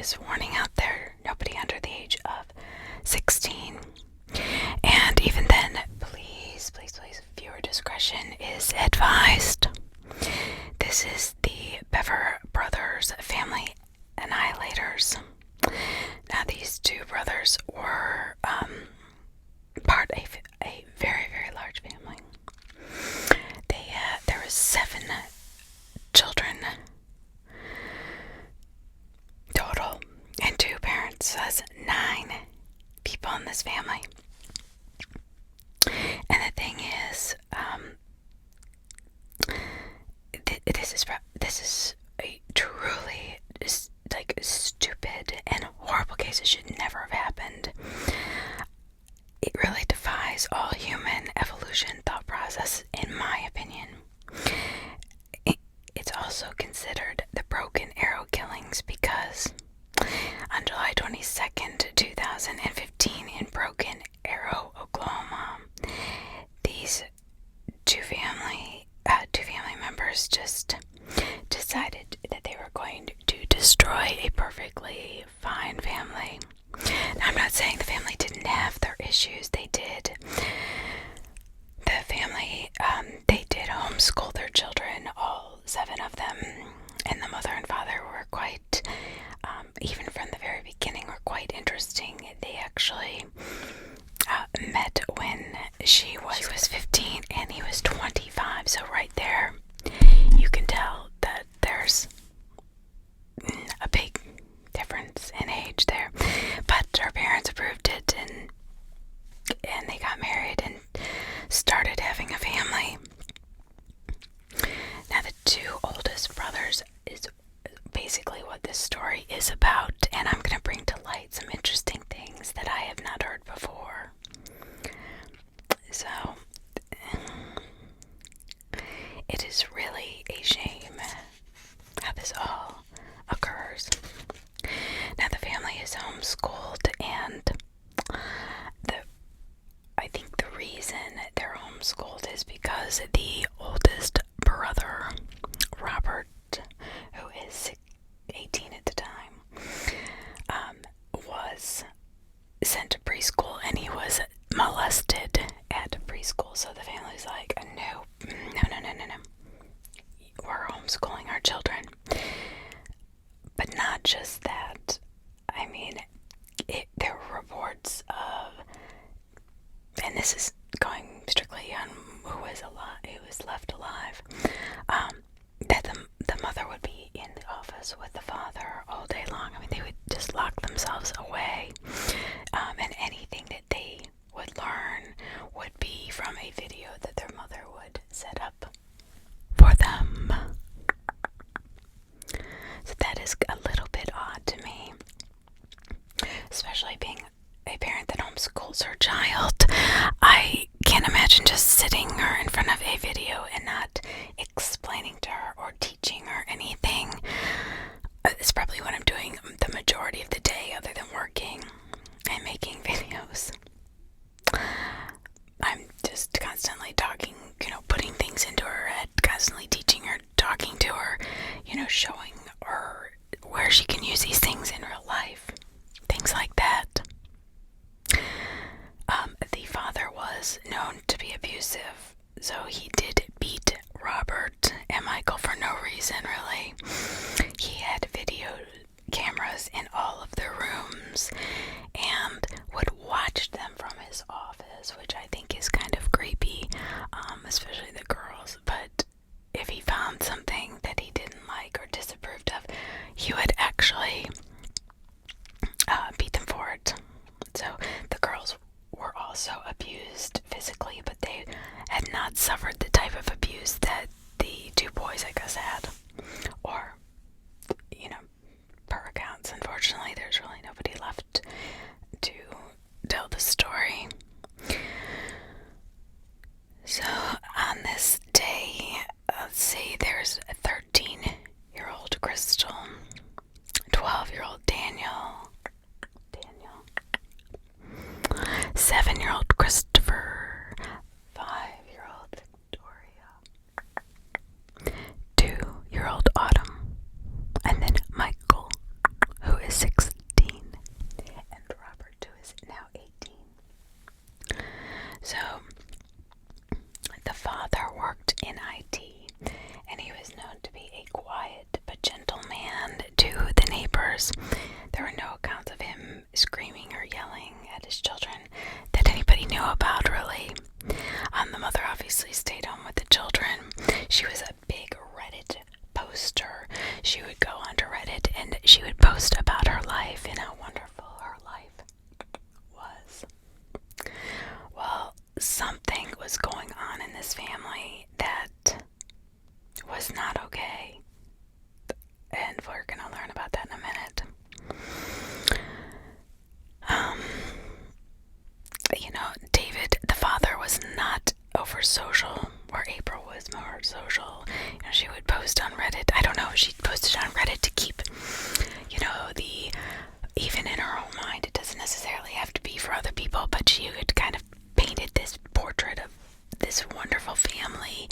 obvious warning out there. Nobody under the age of 16. And even then, please, viewer discretion is advised. This is the Bever brothers' family Annihilators. Now, these two brothers were part of a very, very large family. There was 7 children total, and 2 parents. So that's 9 people in this family. And the thing is, this is a truly stupid and horrible case. It should never have happened. It really defies all human evolution thought process, in my opinion. It's also considered the Broken Arrow killings because on July 22nd, 2015, in Broken Arrow, Oklahoma, these two family members just decided that they were going to destroy a perfectly fine family. Now, I'm not saying the family didn't have their issues. They did. The family, they did homeschool their children, all 7 of them, and the mother and father were quite, even from the very beginning, were quite interesting. They actually met when she was 15 and he was 25, so right there you can tell that there's a big difference in age there. But her parents approved it, and they got married and started having a family. Now, the 2 oldest brothers is basically what this story is about, and I'm going to bring to light some interesting things that I have not heard before. So, it is really a shame how this all occurs. Now, the family is homeschooled, and I think the reason they're homeschooled is because the oldest brother, Robert, who is 18 at the time, was sent to preschool, and he was molested at preschool. So the family's like, no. We're homeschooling our children. But not just that. I mean, there were reports of, and this is going strictly on who was left alive, that the mother would be in the office with the father all day long. I mean, they would just lock themselves away, and anything that they would learn would be from a video that their mother would set up for them. So that is a little bit odd to me, especially being a parent that homeschools her child. I can't imagine just sitting her in front of a video and not explaining to her or teaching her anything. It's probably what I'm doing the majority of the day, other than working and making videos. I'm just constantly talking, putting things into her head, constantly teaching her, talking to her, showing her where she can use these things in real life. Things like that. The father was known to be abusive, so he did beat Robert and Michael for no reason, really. He had video cameras in all of their rooms and would watch them from his office, which I think is kind of creepy, especially the girls. But if he found something that he didn't like or disapproved of, he would actually beat them for it. So the girls were also abused physically, but they had not suffered the type of abuse that the 2 boys, I guess, had. Or, per accounts, unfortunately, there's really nobody left to tell the story. So, on this day, let's see, there's a 13-year-old Crystal, 12-year-old Daniel, 7-year-old Christopher, 5-year-old Victoria, 2-year-old Autumn, and then Michael, who is 6 obviously stayed home with the children. She was a big Reddit poster. She would go onto Reddit and she would post about her life and how wonderful her life was. Well, something was going on in this family that was not okay. And we're going to learn about that in a minute. David, the father, was not over social, where April was more social. She would post on Reddit. I don't know if she posted on Reddit to keep, even in her own mind, it doesn't necessarily have to be for other people, but she had kind of painted this portrait of this wonderful family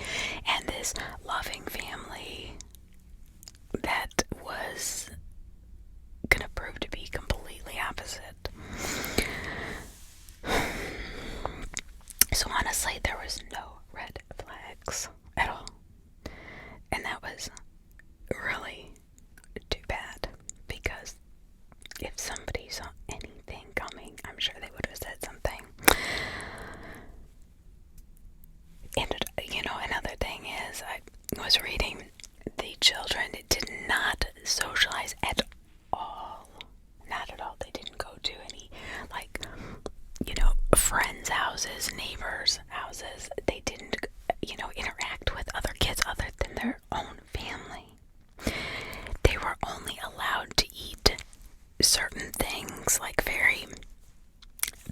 and this loving family that was gonna prove to be completely opposite. So honestly, there was no red flags at all. And that was really too bad, because if somebody saw anything coming, I'm sure they would have said something. And, another thing is, I was reading, the children did not socialize at all. Not at all. They didn't go to any, friends' houses, neighbors' houses. They didn't, interact with other kids other than their own family. They were only allowed to eat certain things, like very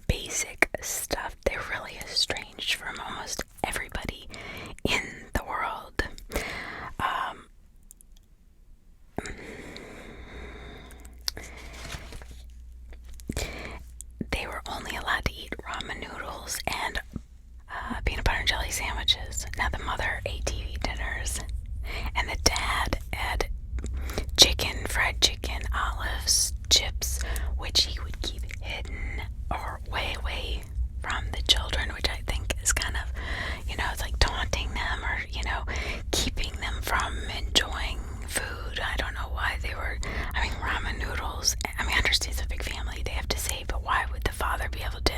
basic stuff. They're really estranged from almost everybody in the world. They were only allowed to eat ramen noodles and peanut butter and jelly sandwiches. Now the mother ate TV dinners, and the dad had chicken, fried chicken, olives, chips, which he would keep hidden or way away from the children, which I think is kind of, it's like taunting them or, keeping them from enjoying food. I don't know why they were, ramen noodles. I understand it's a big family, they have to save, but why would the father be able to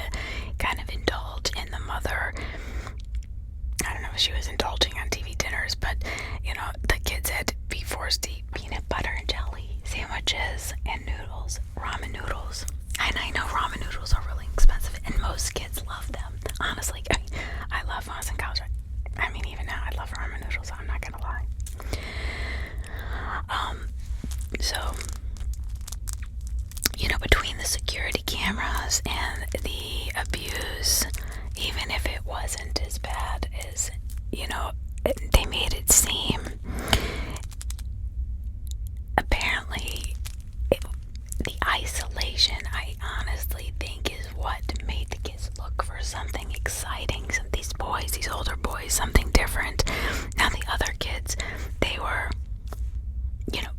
kind of indulge in the mother? I don't know if she was indulging on TV dinners, but, the kids had to be forced to eat peanut butter and jelly sandwiches and noodles, ramen noodles. And I know ramen noodles are really expensive, and most kids love them. Honestly, I love when I was in college. Even now, I love ramen noodles. I'm not gonna lie. So, between the security cameras and the abuse, even if it wasn't as bad as, they made it seem, apparently, the isolation, I honestly think, is what made the kids look for something exciting. These boys, these older boys, something different. Now the other kids, they were,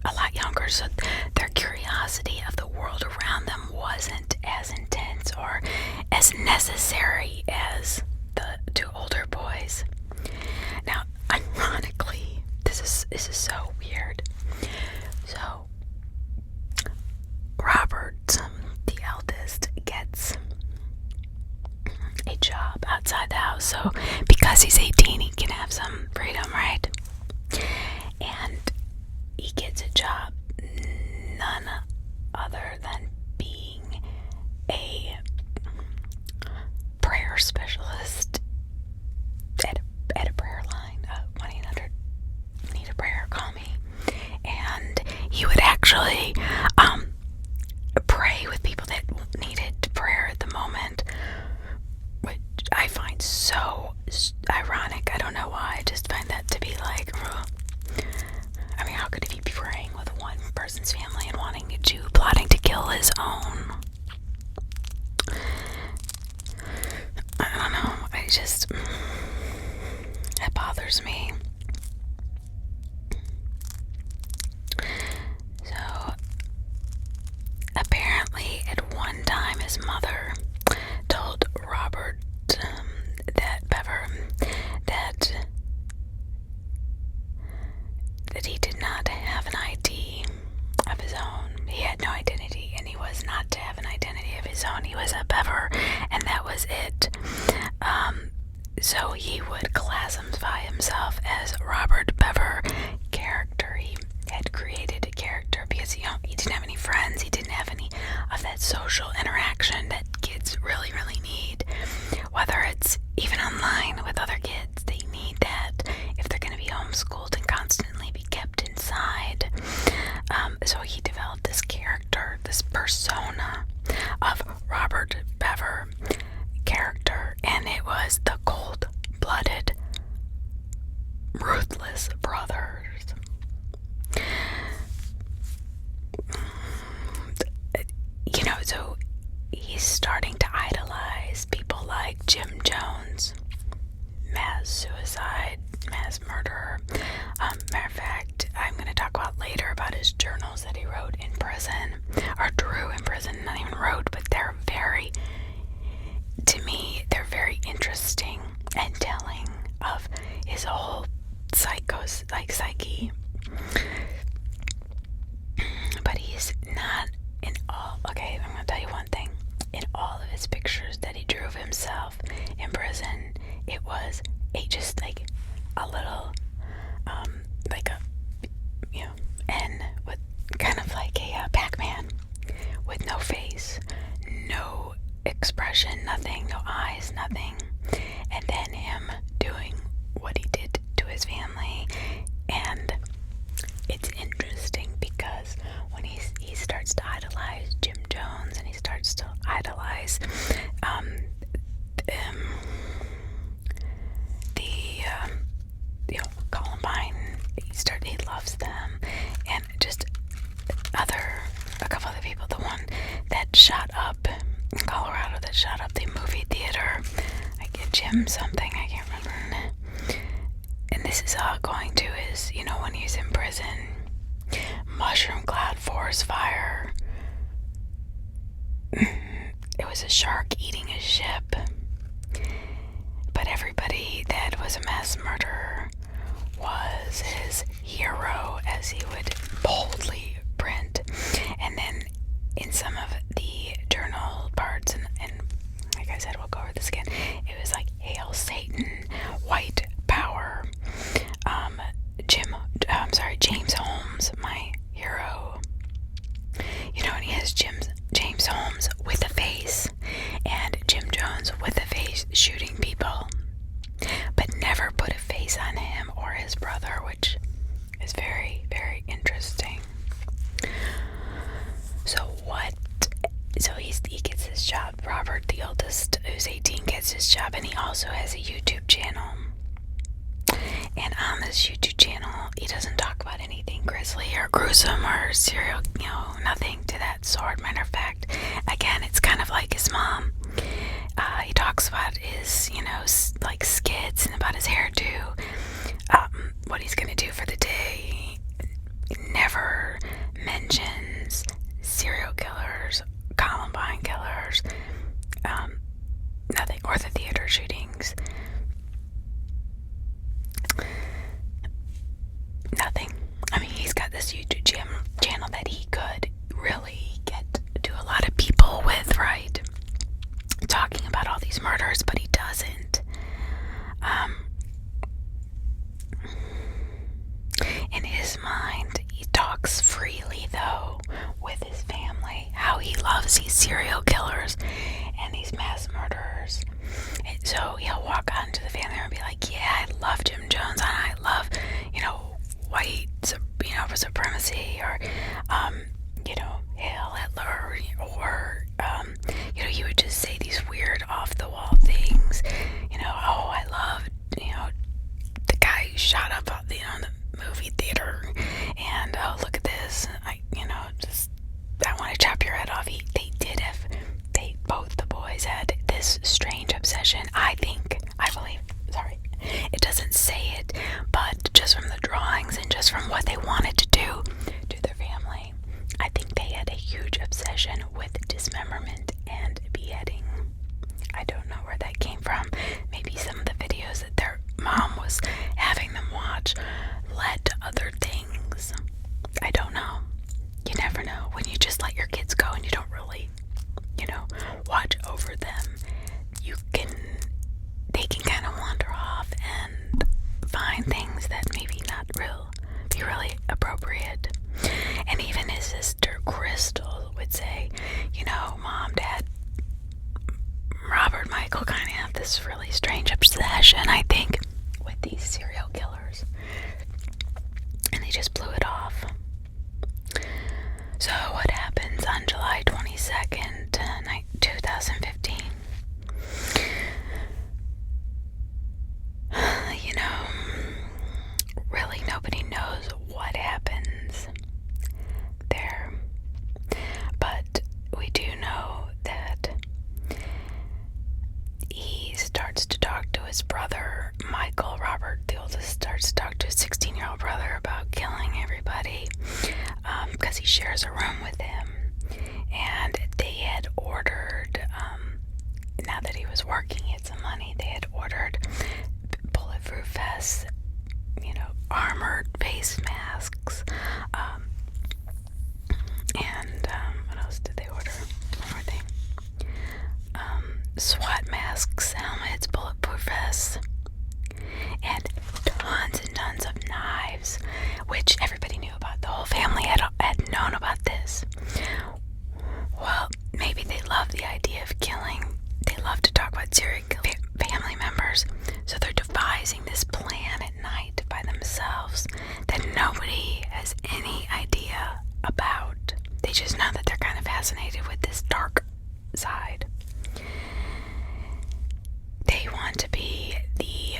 a lot younger, so their curiosity of the world around them wasn't as intense or as necessary as the two older boys. Now, ironically, this is so weird. So, Robert, the eldest, gets a job outside the house. So, because he's 18, he can have some freedom, right? And he gets a job, none other than being a prayer specialist at a prayer line, 1-800-NEED-A-PRAYER, call me. And he would actually pray with people that needed prayer at the moment, which I find so ironic. I don't know why. I just find that to be like, how could he be praying with one person's family and plotting to kill his own? I don't know. It bothers me. So, apparently, at one time, his mother told Robert, that Bever, that he did not have an ID of his own. He had no identity, and he was not to have an identity of his own. He was a Bever, and that was it. So he would classify himself as Robert Bever character. He had created a character because he didn't have any friends. He didn't have any of that social interaction that kids really, really need. Whether it's even online with other kids, they need that if they're going to be homeschooled and constantly be kept inside. So he developed this character, this persona of Robert Bever character, and it was the cold-blooded, ruthless brothers. So he's starting to idolize people like Jim Jones, mass suicide, mass murderer. Matter of fact, I'm going to talk about later about his journals that he wrote in prison, or drew in prison, not even wrote, but they're very interesting and telling of his whole psyche. But he's not in all. Okay, I'm gonna tell you one thing. In all of his pictures that he drew of himself in prison, it was just like a little, like a, N with kind of like a Pac-Man with no face, no expression, nothing, no eyes, nothing. And then him doing what he did to his family. And it's interesting because when he starts to idolize Jim Jones, and he starts to idolize Columbine, he loves them, and just a couple other people. The one that shot up in Colorado, that shot up the movie theater, Jim something, I can't remember. And this is all going to his, when he's in prison, mushroom cloud forest fire. It was a shark eating his ship. But everybody that was a mass murderer was his hero, as he would boldly print. And then in some of the journal parts, and like I said, we'll go over this again, it was like, Hail Satan, White Power, James Holmes, my hero. And he has James Holmes with a face, and Jim Jones with a face shooting people, but never put a face on him or his brother, which is very, very interesting. So he gets his job. Robert, the oldest, who's 18, gets his job, and he also has a YouTube channel. And on this YouTube channel, he doesn't talk about anything grisly or gruesome or serial, nothing to that sort. Matter of fact, again, it's kind of like his mom. He talks about his, like skits, and about his hairdo, what he's gonna do for the day. He never mentions serial killers, Columbine killers, nothing, or the theater shootings. Nothing. I mean, he's got this YouTube channel that he could really get to a lot of people with, right? Talking about all these murders, but he doesn't. In his mind, he talks freely, though, with his family, how he loves these serial killers and these mass murderers. And so he'll walk out into the family and be like, yeah, I love Jim Jones, and I love, white, supremacy, or, Hail Hitler, or, he would just say these weird off-the-wall things, oh, I love, the guy who shot up, the movie theater, and, oh, look at this, I want to chop your head off. Both the boys had this strange obsession, I believe, it doesn't say it, but just from the drawings and just from what they wanted to do to their family, I think they had a huge obsession with dismemberment and beheading. I don't know where that came from. Maybe some of the videos that their mom was having them watch led to other things. I don't know. You never know. When you just let your kids go and you don't really, watch over them, they can kind of wander this really strange obsession, I think, with these serial killers. And they just blew it off. So what happens on July 22nd, 2015? You know, really nobody knows what happens there. But we do know that he starts to talk to his brother, Michael. Robert, the oldest, starts to talk to his 16-year-old brother about killing everybody, because he shares a room with him. And they had ordered, now that he was working, he had some money, they had ordered bulletproof vests, armored face masks, and what else did they order? One more thing. SWAT masks, helmets, bulletproof vests, and tons of knives, which everybody knew about. The whole family had known about this. Well, maybe they love the idea of killing. They love to talk about serial family members, so they're devising this plan at night by themselves that nobody has any idea about. They just know that they're kind of fascinated with this dark side. They want to be the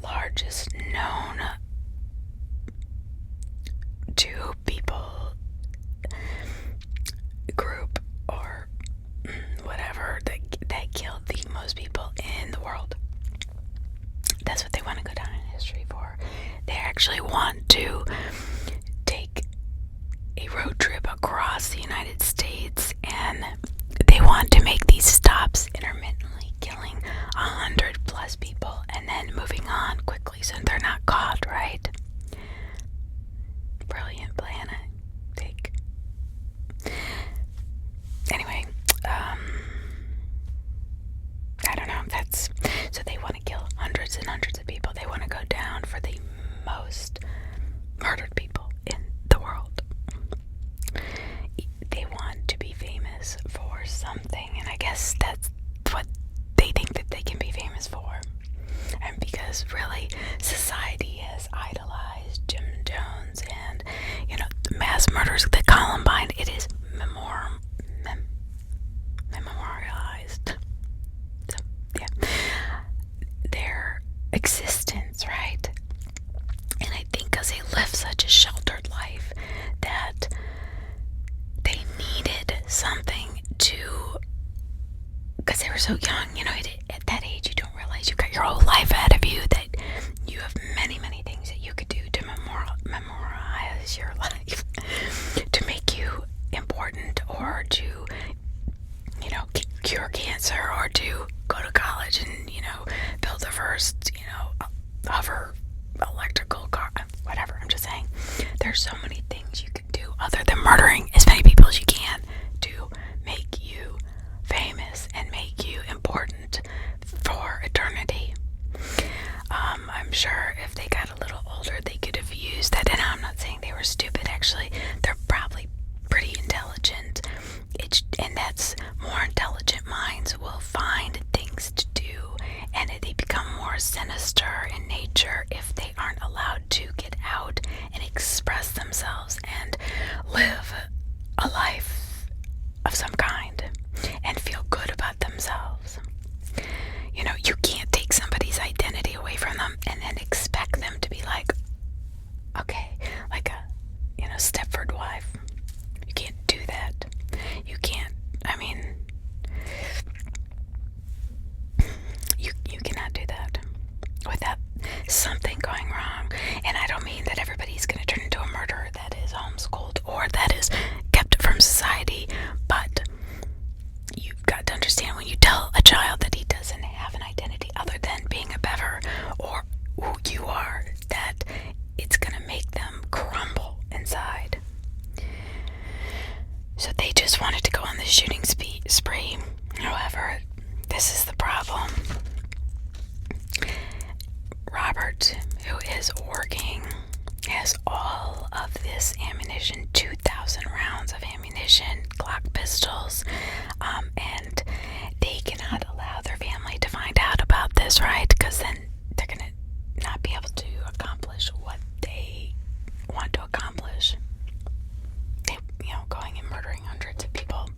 largest known to people group or whatever that killed the most people in the world. That's what they want to go down in history for. They actually want to take a road trip across the United States, and they want to make these stops intermittently, killing 100 plus people and then moving on quickly so they're not caught, right? Brilliant plan, I think. Anyway, I don't know, so they want to kill hundreds and hundreds of people. They want to go down for the most murdered people in the world. They want to be famous for something, and I guess that's what they think that they can be famous for. And because really society has idolized Jim Jones and the mass murders of the Columbine, it is memorialized. So, yeah, their existence, right? And I think because they lived such a sheltered life that they needed something to, because they were so young, at that age you don't realize you've got your whole life ahead of you, that you have many things that you could do to memorialize your life, to make you important, or to cure cancer, or to go to college and build the first hover electrical car, whatever. I'm just saying, there's so many things you can do other than murdering as many people as you can to make you famous and make you important for eternity. I'm sure if they got a little older, they could have used that. And I'm not saying they were stupid, actually. They're probably pretty intelligent. And that's more intelligent minds will find things to do, and they become more sinister in nature if they aren't allowed to get out and express themselves and live a life of some kind and feel good about themselves. You can't take somebody's identity away from them and then expect them to be like a Stepford wife. You can't do that. You can't, you cannot do that without something going wrong. And I don't mean that everybody's going to turn into a murderer that is homeschooled or that is kept from society, but you've got to understand, when you tell a child that he doesn't have an identity other than being a Bever or who you are, that it's going to make them crumble inside. So they just wanted to go on this shooting spree. However, this is the problem. Robert, who is working, has all of this ammunition, 2,000 rounds of ammunition, Glock pistols, and they cannot allow is, right? Because then they're gonna not be able to accomplish what they want to accomplish. They, going and murdering hundreds of people.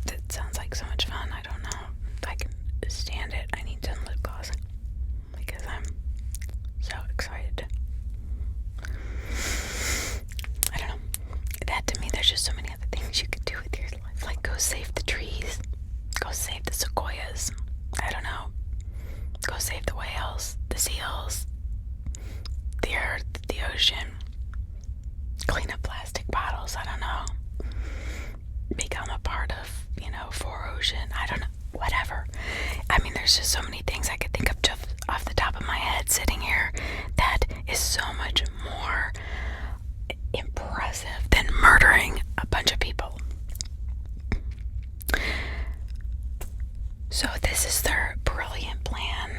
That sounds like so much fun. I don't know if I can stand it. I need some lip gloss because I'm so excited. I don't know. That to me, there's just so many other things you could do with your life. Like go save the trees. Go save the sequoias. I don't know. Go save the whales, the seals, the earth, the ocean. Clean up plastic bottles. I don't know. Become a part of, 4Ocean. I don't know. Whatever. I mean, there's just so many things I could think of just off the top of my head sitting here that is so much more impressive than murdering a bunch of people. So this is their brilliant plan.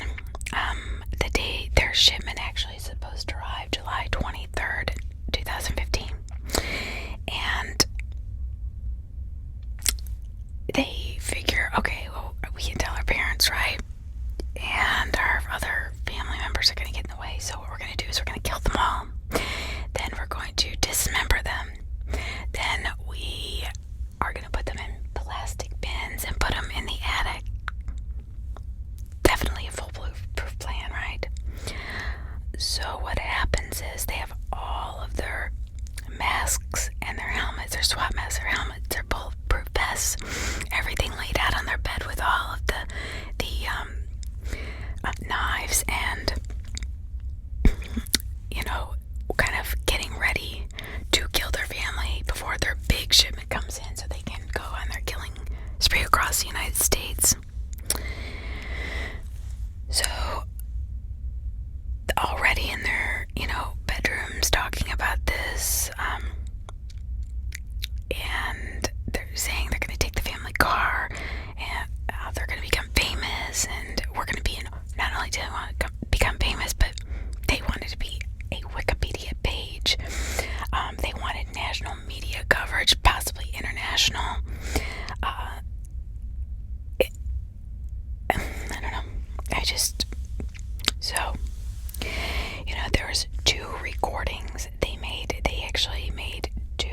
The day their shipment actually is supposed to arrive July 23rd, 2015. And they figure, okay, well, we can tell our parents, right? And our other family members are going to get in the way. So what we're going to do is we're going to kill them all. Then we're going to dismember them. Then we are going to put them in plastic bins and put them in the attic. Definitely a foolproof plan, right? So what happens is they have all of their masks and their helmets, their SWAT masks, their helmets, their bulletproof vests, everything laid out on their bed with all of the knives and, kind of getting ready to kill their family before their big shipment comes in so they can go on their killing spree across the United States. So, already in their, bedrooms talking about this, and they're saying they're going to take the family car, and they're going to become famous, and we're going to be not only do they want to become famous, but they wanted to be a Wikipedia page. They wanted national media coverage, possibly international. I don't know. There was 2 recordings they made. They actually made 2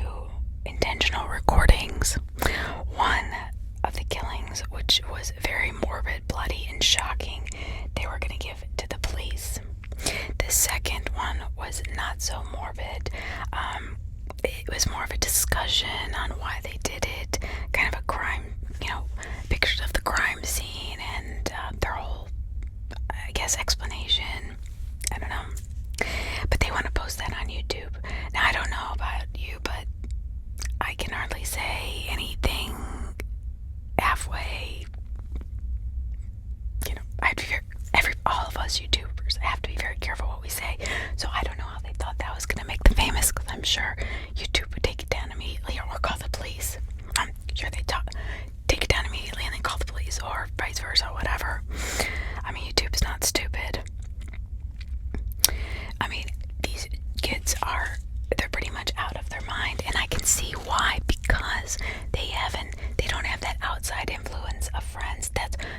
intentional recordings. One of the killings, which was very morbid, bloody, and shocking, they were going to give it to the police. The second one was not so morbid. It was more of a discussion on why they did it, kind of a crime, pictures of the crime scene and their whole, I guess, explanation. I don't know. But they want to post that on YouTube. Now, I don't know about you, but I can hardly say anything halfway. I have to be all of us YouTubers have to be very careful what we say. So I don't know how they thought that was going to make them famous, because I'm sure YouTube would take it down immediately or call the police. I'm sure they take it down immediately and then call the police, or vice versa, whatever. I mean, YouTube's not stupid. I mean, these kids they're pretty much out of their mind, and I can see why, because they don't have that outside influence of friends.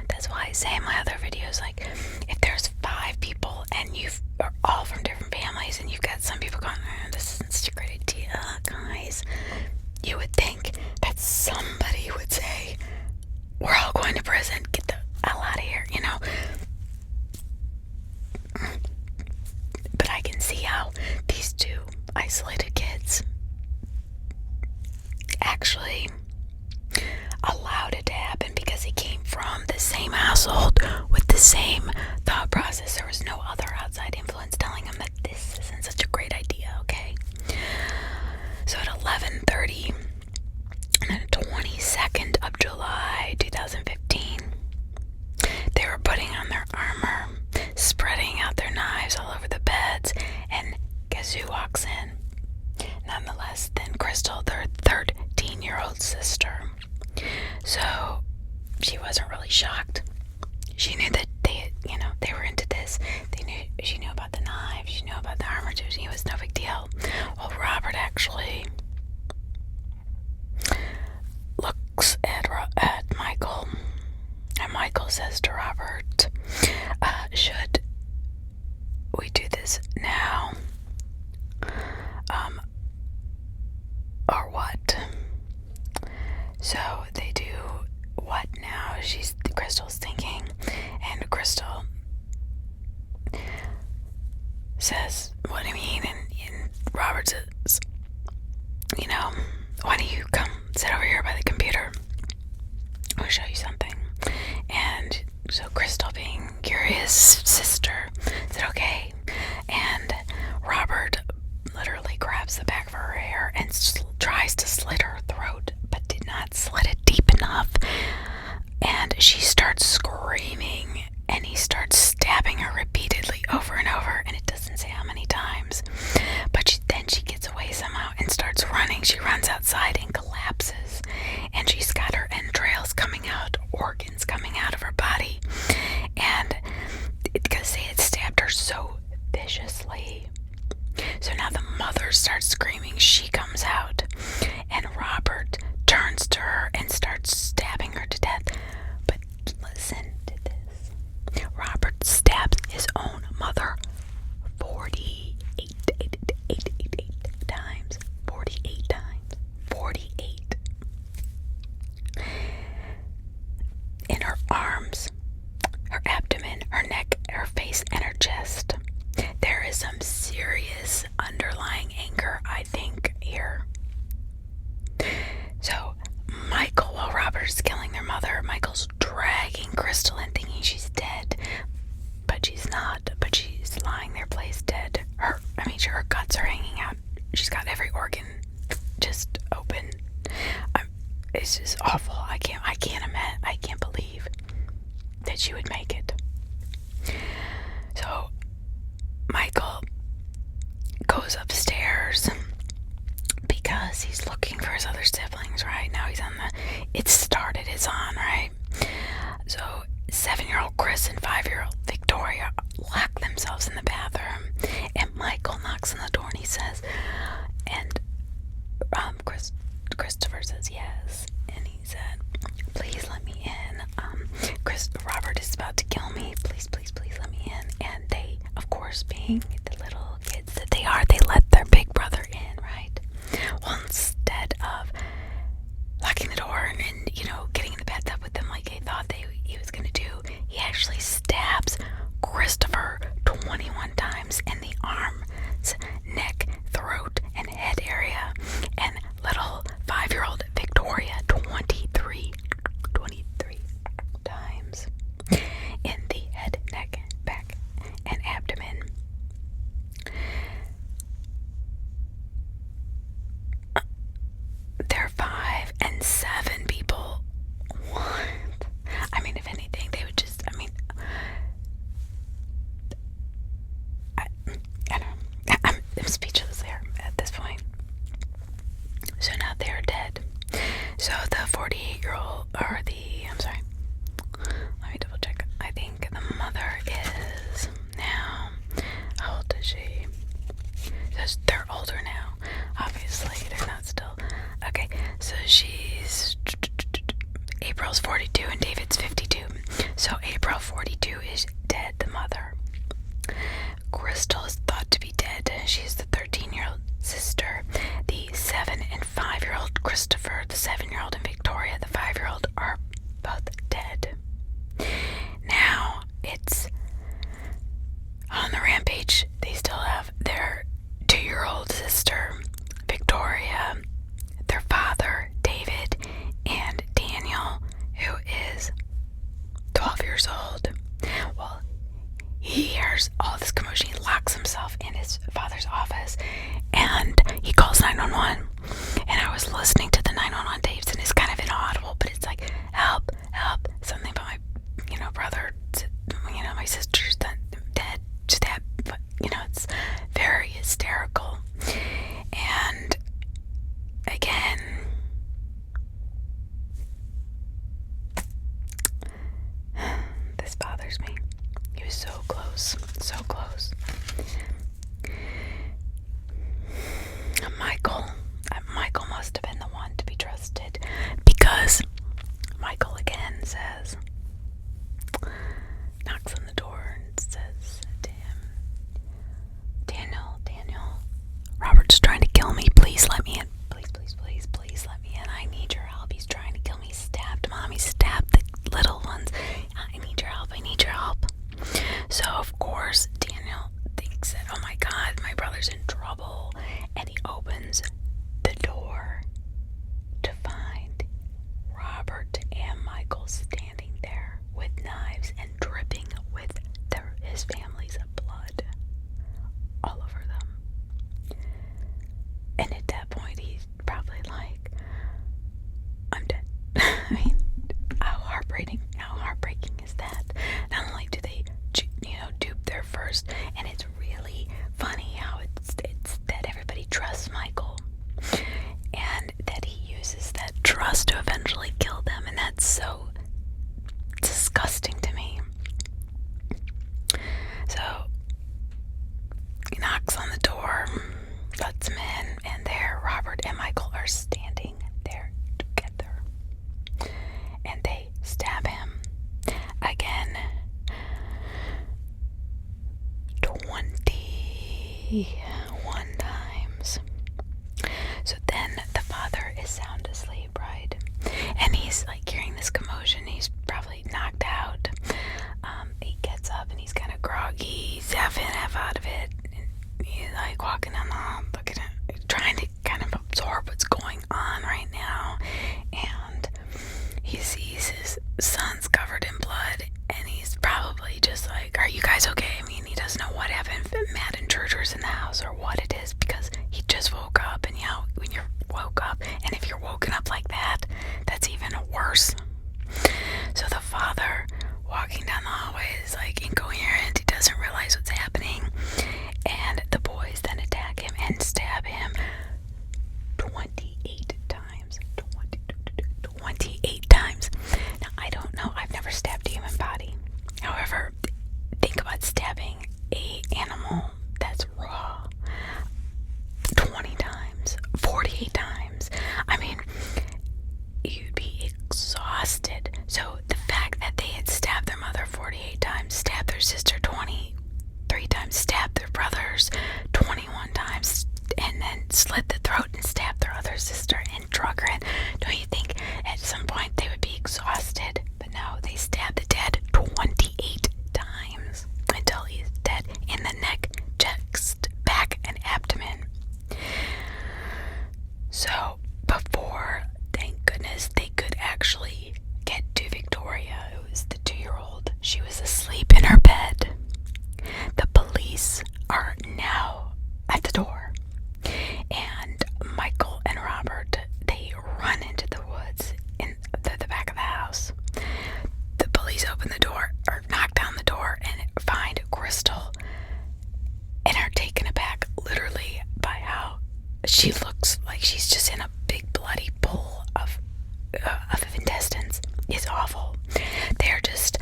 That's why I say in my other videos, like, if there's 5 people and you are all from different families, and you've got some people going, this isn't such a great idea, guys, you would think that somebody would say, we're all going to prison, get the hell out of here, But I can see how these 2 isolated kids actually allowed it to happen, because they came from the same household with the same thought process. There was no other outside influence telling them that this isn't such a great idea, okay? So at 11:30 on the 22nd of July 2015, they were putting on their armor, spreading out their knives all over the beds, and guess who walks in? Nonetheless, then Crystal, their 13-year-old sister. So she wasn't really shocked. She knew that they were into this. She knew about the knives. She knew about the armor. It was no big deal. Well, Robert actually looks at Michael, and Michael says to Robert, or what? So they do what now? Crystal's thinking, and Crystal says, "What do you mean?" And Robert says, "Why don't you come sit over here by the computer? I'll show you something." And so Crystal, being curious sister, said okay. And Robert literally grabs the back of her hair and tries to slit her throat, but did not slit it deep enough. And she starts screaming, and he starts stabbing her repeatedly over and over, and it doesn't say how many times. But then she gets away somehow and starts running. She runs outside and collapses, and she's got her entrails coming out, organs coming out of her body, and because they had stabbed her so viciously. So now the mother starts screaming. She comes out, and Robert turns to her and starts stabbing her to death. But listen to this. Robert stabs his own mother 48 times. 48 times. 48. In her arms, her abdomen, her neck, her face, and her chest. There is some serious underlying anger, I think, here. So, Michael, while Robert's killing their mother, Michael's dragging Crystal in, thinking she's dead. But she's not. But she's lying there, placed dead. Her guts are hanging out. She's got every organ just open. It's just awful. I can't believe that she would make it. So Michael goes upstairs because he's looking for his other siblings, right? Now he's on it's on, right? So 7-year-old Chris and 5-year-old Victoria lock themselves in the bathroom, and Michael knocks on the door and he says, and Christopher says yes, and he said, "Please let me in. Robert is about to kill me. Please let me in." And they, of course, being the little kids that they are, they let their big brother in, right? Well, instead of locking the door and getting in the bathtub with them like they thought he was going to do, he actually stabs Christopher 21 times in the arms, neck, throat, and head area, and little 5-year-old Victoria 23 times in the head, neck, back, and abdomen. They're 5 and 7 people. What? If anything, they would just, I don't know. I'm speechless there at this point. So now they're dead. So the 48-year-old, let me double check. I think the mother is now, how old is she? They're older now. Obviously, they're not still. Okay, so April's 42 and David's 52. So April 42 is dead, the mother. Crystal is thought to be dead. She's the 13-year-old sister. The 7 and 5-year-old Christopher, the 7-year-old, and Victoria, the 5-year-old, are both dead. Now it's on the rampage. They still have their 2-year-old sister, Victoria, their father, David, and Daniel, who is 12 years old. Well, he hears all this commotion. He locks himself in his father's office, and he calls 911. And I was listening to the 911 tapes, and it's kind of inaudible, but it's like, help, something about my, brother, my sister's dead, but, it's very hysterical. And again, this bothers me. He was so close. Michael must have been the one to be trusted, because Michael again says, knocks on the door and says to him, Daniel, Robert's trying to kill me. Please let me in. Please. exhausted. So the fact that they had stabbed their mother 48 times, stabbed their sister 23 times, stabbed their brothers 21 times, and then slit the throat and stabbed their other sister and drug her in. Don't you think at some point they would be exhausted? But no, they stabbed the dad 28 times until he's dead in the neck, chest, back, and abdomen. So before, thank goodness, they could actually get to Victoria, it was the 2-year-old, she was asleep in her bed. The police are now at the door, and Michael and Robert, they run into the woods in the back of the house. The police open the door, or knock down the door, and find Crystal, and are taken aback literally by how she looks like she's just in a big bloody pool of intestines. It's awful. They're just,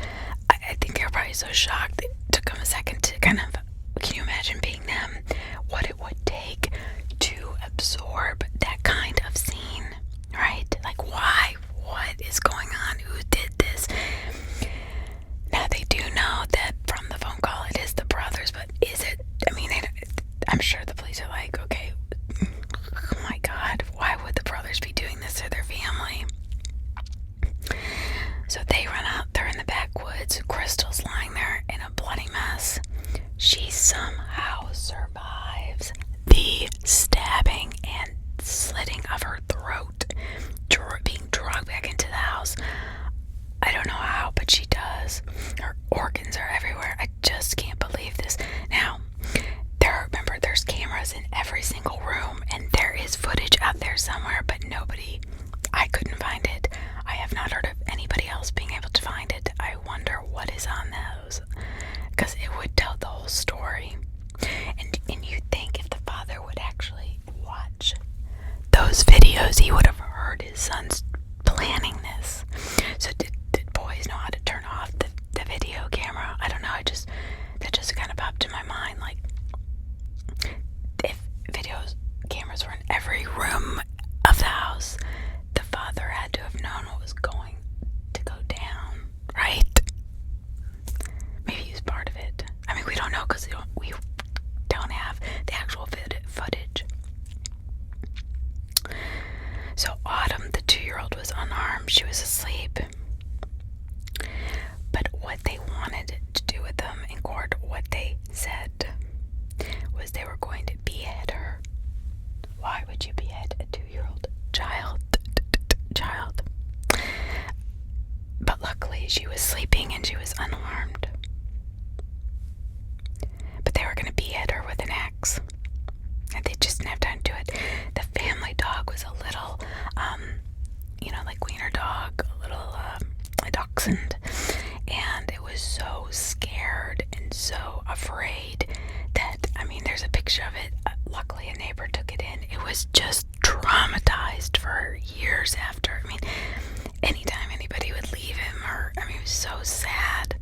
I think they're probably so shocked it took them a second to kind of, can you imagine being them? What it would take to absorb that kind of scene, right? Like, why? What is going on? Who did this? Now, they do know that from the phone call it is the brothers, but is it? I mean, I'm sure the police are like, okay, oh my God, why would the brothers be doing this to their family? So they run out, they're in the backwoods. Crystal's lying there in a bloody mess. She somehow survives the stabbing and slitting of her throat, being dragged back into the house. I don't know how, but she does. Her organs are everywhere. I just can't believe this. Now, remember, there's cameras in every single room, and there is footage out there somewhere, but I couldn't find it. I have not heard of anybody else being able to find it. I wonder what is on those, because it would tell the whole story. And you'd think if the father would actually watch those videos, he would have heard his son's planning this. So did boys know how to turn off the video camera? I don't know. That just kind of popped in my mind. Like, if cameras were in every room of the house, the father had to have known what was going to go down, right? Maybe he was part of it. I mean, we don't know because we don't have the actual footage. So Autumn, the 2-year-old, was unarmed. She was asleep. But what they wanted to do with them in court, what they said, was they were going to behead her. Why would you behead a 2-year-old child? But luckily she was sleeping and she was unharmed. But they were going to behead her with an axe. And they just didn't have time to do it. The family dog was a little, like wiener dog, a little dachshund. And it was so scared and so afraid that, I mean, there's a picture of it. Luckily, a neighbor took it in. It was just traumatized for years after. I mean, anytime anybody would leave him, it was so sad.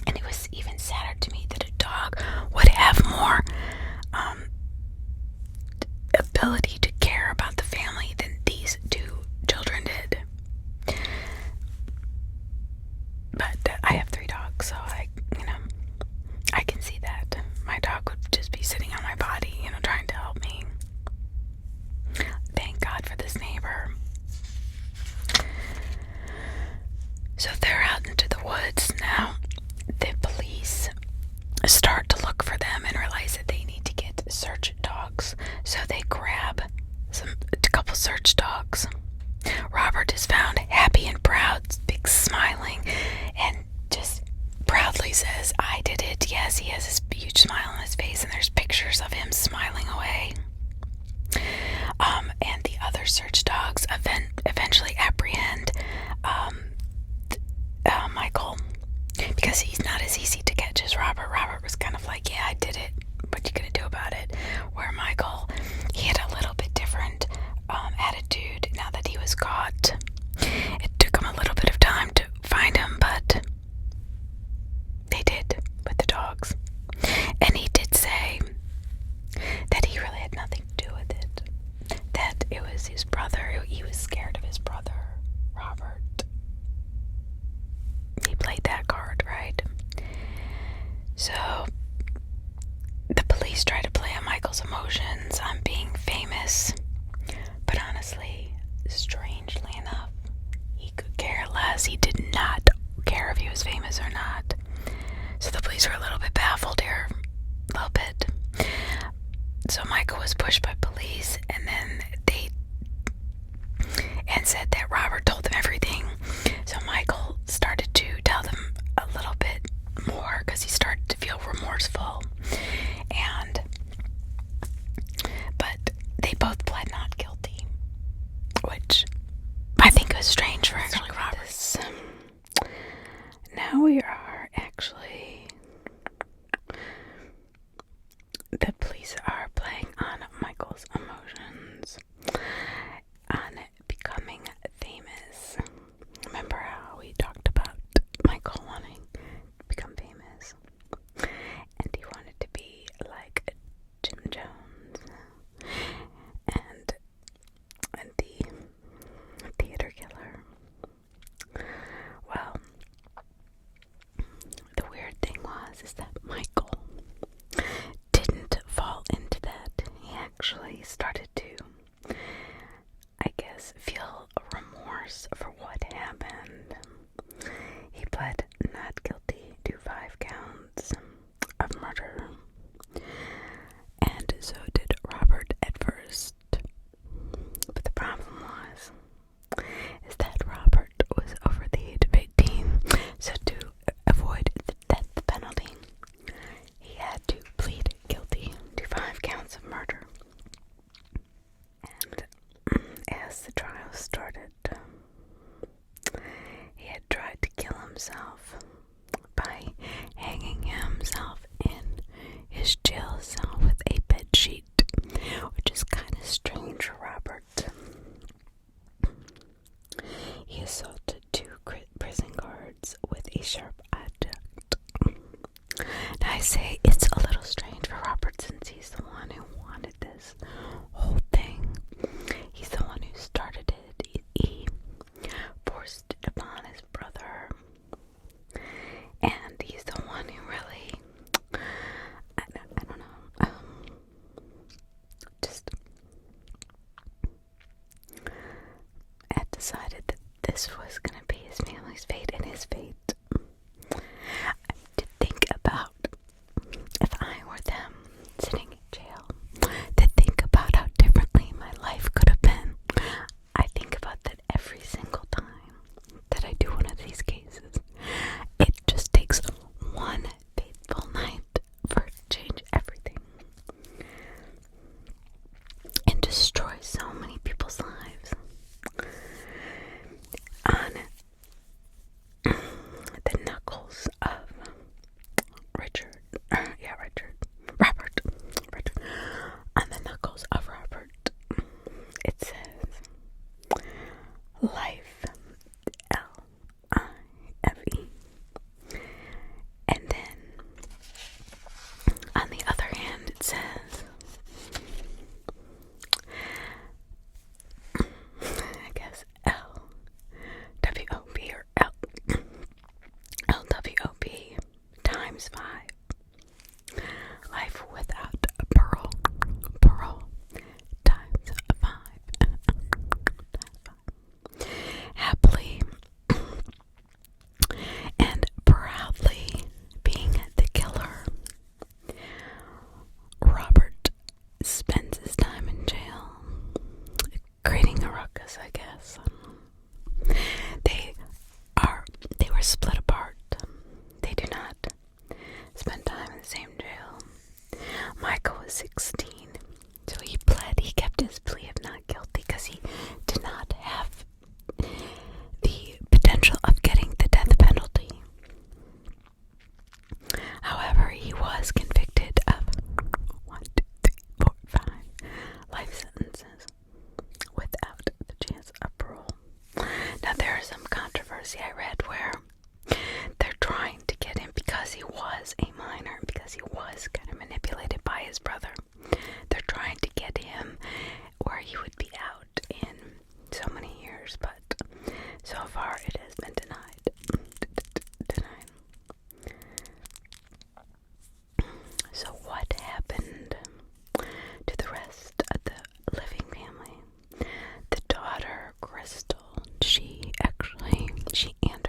And it was even sadder to me that a dog would have more ability to care about the family than these 2 children did. But I have 3 dogs, so I can see that. My dog would just be sitting on my body, trying to help me. Thank God for this neighbor. So they're out into the woods now. The police start to look for them and realize that they need to get search dogs. So they grab a couple search dogs. Robert is found happy and proud, big smiling, and just proudly says, "I did it." Yes, he has this huge smile on his face, and there's pictures of him smiling away. And the other search dogs eventually apprehend Michael, because he's not as easy to catch as Robert. Robert was kind of like, yeah, I did it. What you gonna do about it? Where Michael, he had a little bit different attitude now that he was caught. It took him a little bit of time to find him, but they did with the dogs. And he did say that he really had nothing to do with it. That it was his brother. He was scared of his brother, Robert. famous or not. So the police were a little bit baffled here. A little bit. So Michael was pushed by police, and then said that Robert told them everything. So Michael started to tell them a little bit more because he started to feel remorseful. But they both pled not guilty, which I think was strange for actually Robert. Now we are actually, the police are playing on Michael's emotions, on becoming famous. Remember how we talked about Michael wanting to become famous? And he wanted to be like Jim Jones and the theater killer. Well, the weird thing is that Michael didn't fall into that. He actually started to, I guess, feel remorse for what happened. He pled not guilty to 5 counts of murder, and so did Robert at first. But the problem is that Robert was over the age of 18, so to avoid the death penalty, he had to plead guilty to 5 counts of murder. And as the trial started, he had tried to kill himself by hanging himself in his jail cell with a bed sheet, which is kind of strange for Robert. He assaulted 2 prison guards with a sharp object. Now I say it's a little strange for Robert since he's the one who wanted this whole thing. He's the one who started it. He forced it upon his brother. And he's the one who really, I don't know, just had decided that this was going to be his family's fate and his fate. To think about, if I were them sitting in jail, to think about how differently my life could have been. I think about that every single time that I do one of these cases. It just takes one fateful night for it to change everything and destroy so many people's lives. On the knuckles of Robert, on the knuckles of Robert, it says, life, L-I-F-E. And then, on the other hand, it says, I guess, L-W-O-B or L-W-O-B times 5. Life without parole times 5. Happily and proudly being the killer, Robert spends his time in jail, creating a ruckus, I guess. They were split apart. They do not spend time in the same jail. Michael was 16, so he kept his plea of not guilty because he did not have the potential of getting the death penalty. However, he was convicted of 1, 2, 3, 4, 5 life sentences without the chance of parole. Now there is some controversy I read where they're trying to get him, because he was a minor, because he was kind of manipulated by his brother. They're trying to get him where he would be out in so many years, but so far it has been denied. So what happened to the rest of the living family? The daughter, Crystal, she and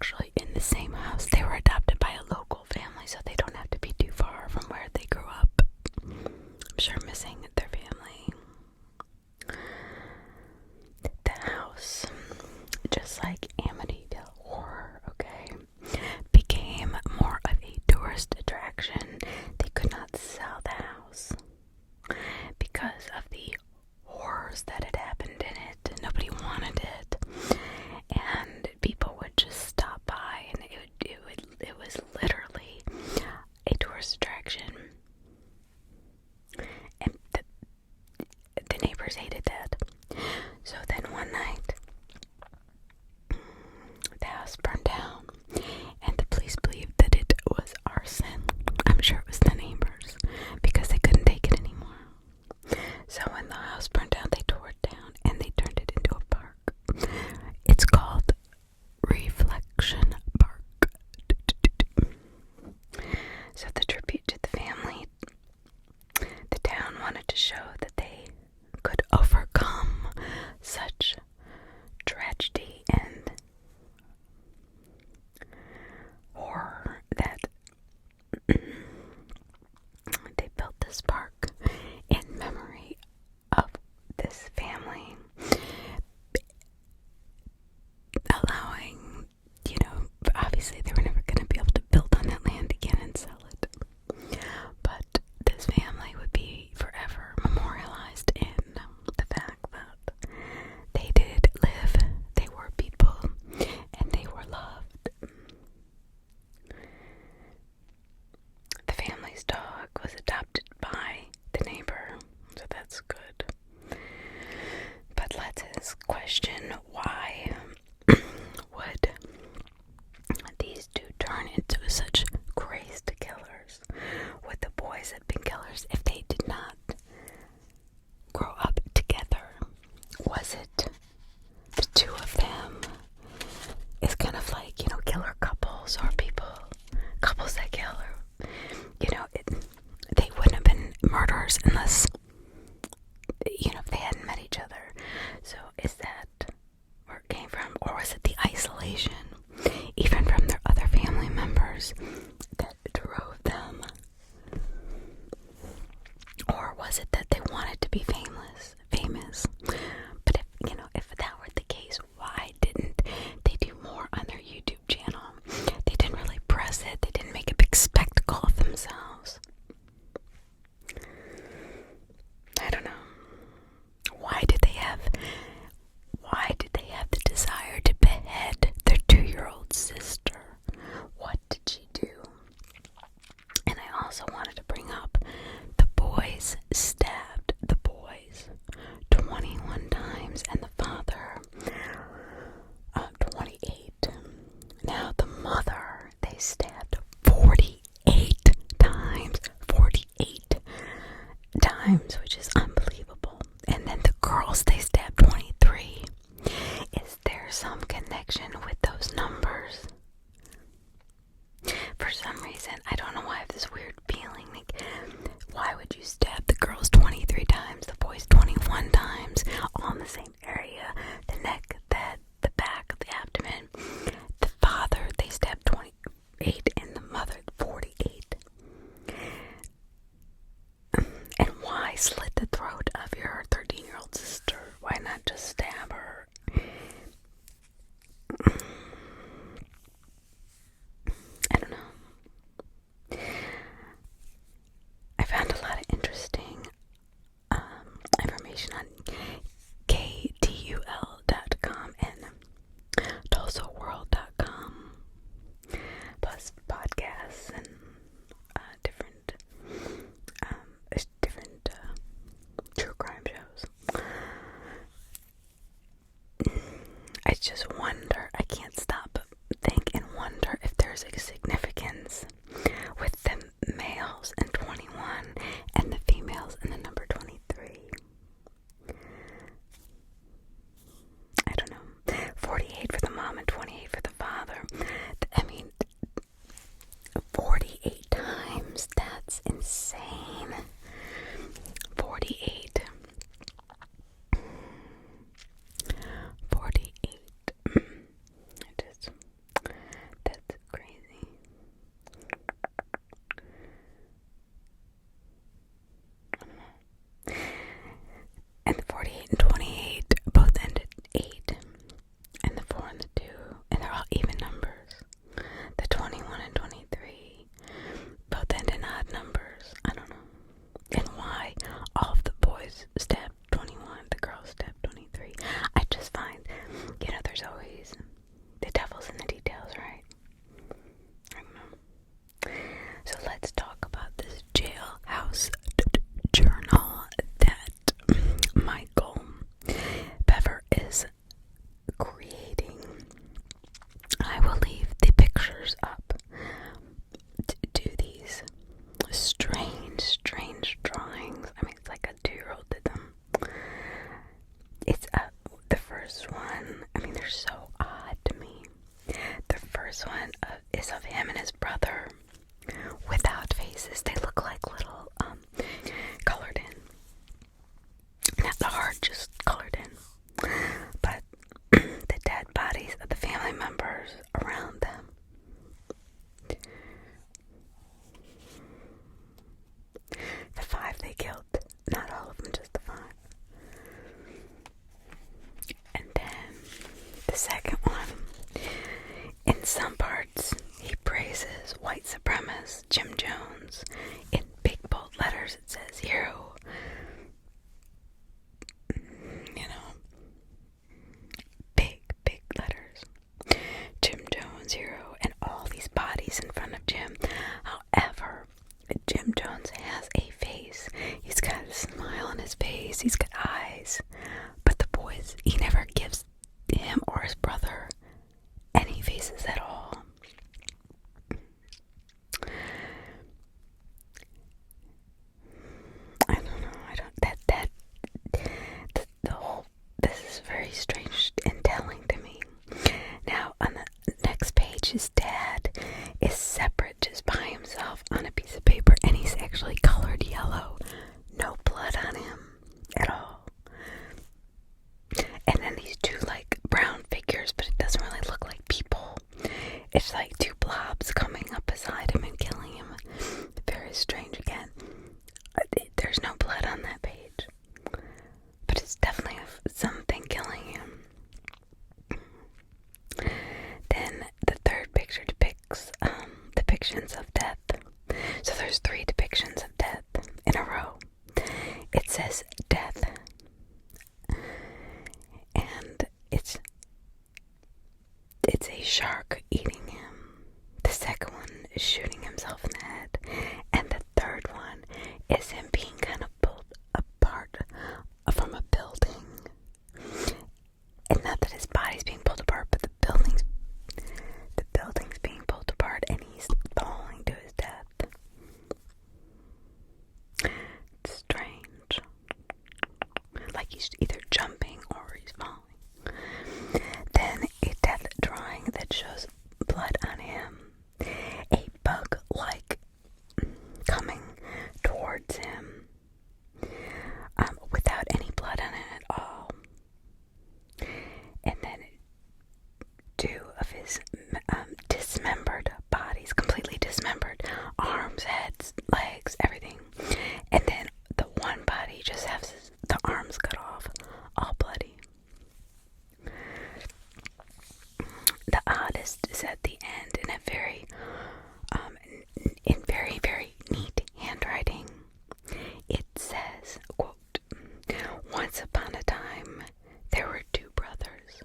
actually in the same house. They were adopted by a local family, so they don't have to be too far from where they grew up. I'm sure missing their family. The house, just like Amityville Horror, okay, became more of a tourist attraction. They could not sell the house because of the horrors that had happened in it. Nobody wanted it, and people would just stop by, and it was literally a tourist attraction, and the neighbors hated that. So then one night, the house burned down, and the police believed that it was arson. I'm sure it was the neighbors, because they couldn't take it anymore. So when the house burned down, they tore it down, and they turned it into a park. It's called Reflection Park. So the tribute to the family, the town wanted to show that they could overcome such tragedy and horror that they built this park in memory of this family, allowing, obviously they were never going to be able to build on that land again and sell it, but this family would be forever memorialized in the fact that they did live, they were people, and they were loved. The family's dog was adopted by the neighbor, so that's good. But let's question, why would these two turn into such crazed killers? Would the boys have been killers if they did not grow up together? Was it the two of them? It's kind of like, killer couples, or couples that kill, or, they wouldn't have been murderers unless, if they hadn't met each other. So is that where it came from? Or was it the isolation, even from their other family members, that drove them? Or was it that they wanted to be famous? But if that were the case, why didn't they do more on their YouTube channel? They didn't really press it. They didn't make a big spectacle of themselves. I don't know. Why did they have the desire to behead their 2-year-old sister? What did she do? And I also wanted to bring up, the boys stabbed the boys 21 times, and the father 28. Now the mother, they stabbed 48 times, which is unbelievable. And then the girls, they stabbed 23. Is there some connection with those numbers? For some reason, I don't know why I have this weird feeling, like, why would you stab the girls 23 times, the boys 21 times, all in the same area, the neck, the head, the back, the abdomen? The father, they stabbed 28, first one is of him and his brother without faces. They look like little colored in. Not the heart, just colored in. But the dead bodies of the family members around them. The 5 they killed. Not all of them, just the 5. And then the second one. In some parts, he praises white supremacist Jim Jones. In big bold letters it says hero. Big letters. Jim Jones, hero, and all these bodies in front of Jim. However, Jim Jones has a face. He's got a smile on his face. He's got eyes. But the boys, he never gives him or his brother any faces at all. This is very strange and telling to me. Now, on the next page, his dad is separate, just by himself on a piece of paper, and he's actually colored yellow. No blood on him at all. And then these 2 like brown figures, but it doesn't really look like people. It's like 2 blobs coming up beside him and killing him. Very strange again. There's no blood on that page, but it's definitely something killing him. Then the third picture depicts depictions of death. So there's 3 depictions of death in a row. It says death, and it's a shark eating him. The second one is shooting himself in the head, and the third one is him being kind of pulled apart from a building. And not that his body's being pulled apart, but the building's being pulled apart, and he's falling to his death. It's strange. Like he's either jumping or he's falling. Then a death drawing that shows blood on him. A bug-like coming towards him without any blood on it at all. And then 2 of his dismembered bodies, completely dismembered, arms, heads, legs, everything. And then the one body just has the arms cut off, all bloody. The oddest is at the end in a very very neat handwriting. It says, quote, "Once upon a time, there were 2 brothers.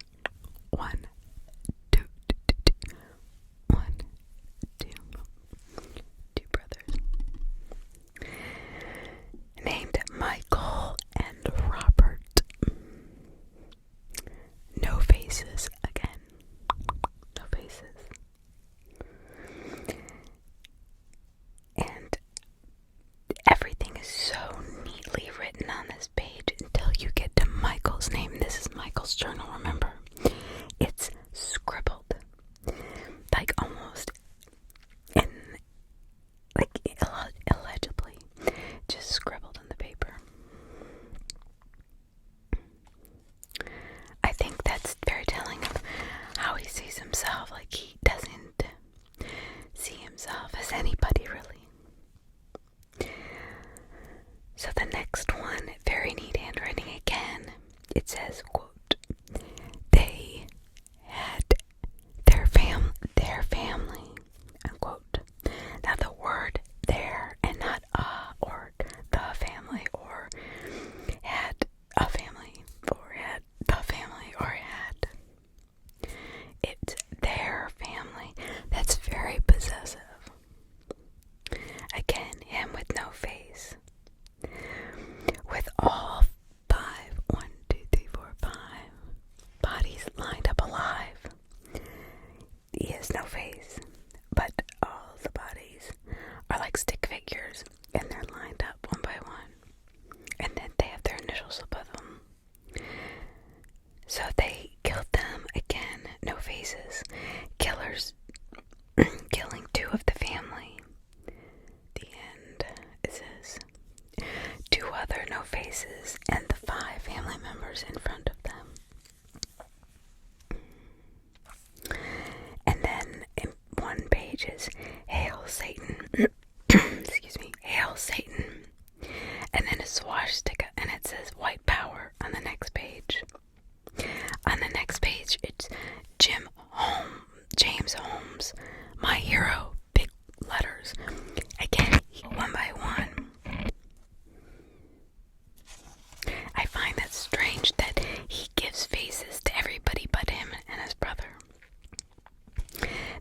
One, two brothers. Named Michael and Robert. No faces again. No faces. My hero, big letters. Again, one by one. I find that strange that he gives faces to everybody but him and his brother.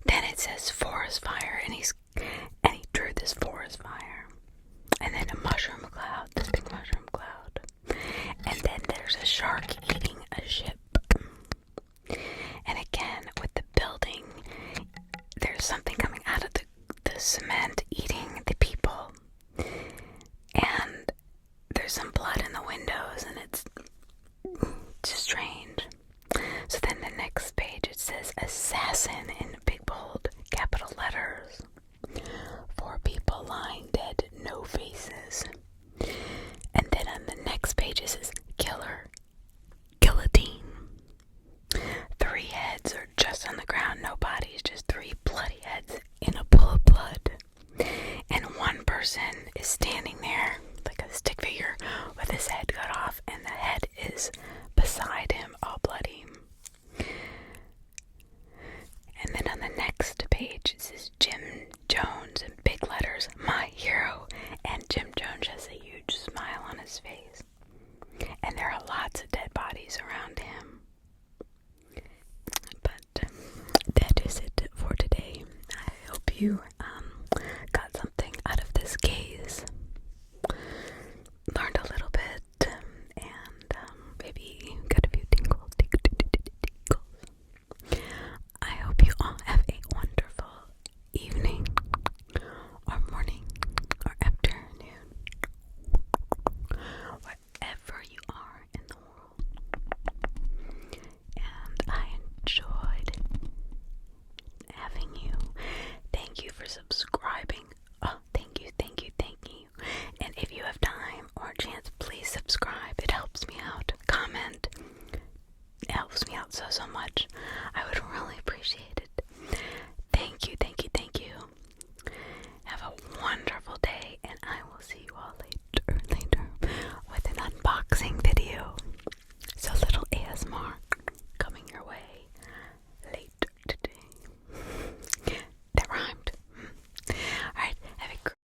Then it says forest fire, and he drew this forest fire. And then a mushroom cloud, this big mushroom cloud. And then there's a shark eating a ship. And again, with the building, there's something coming out of the cement eating the people. And there's some blood in the windows, and it's strange. So then the next page, it says assassin in big bold capital letters. 4 people lying dead, no faces. And then on the next page it says killer, guillotine. 3 heads are just on the ground, no bodies, just 3 bloody heads in a pool of blood. And one person is standing there like a stick figure with his head cut off, and the head is beside him, all bloody. And then on the next page it says Jim Jones in big letters, my hero. And Jim Jones has a huge smile on his face. And there are lots of dead bodies around him. But that is it for today. I hope you got something out of this case. Learned a little bit. And maybe got a few tingles. I hope you all have a wonderful evening, or morning, or afternoon, wherever you are in the world. And I enjoyed having you. Thank you for subscribing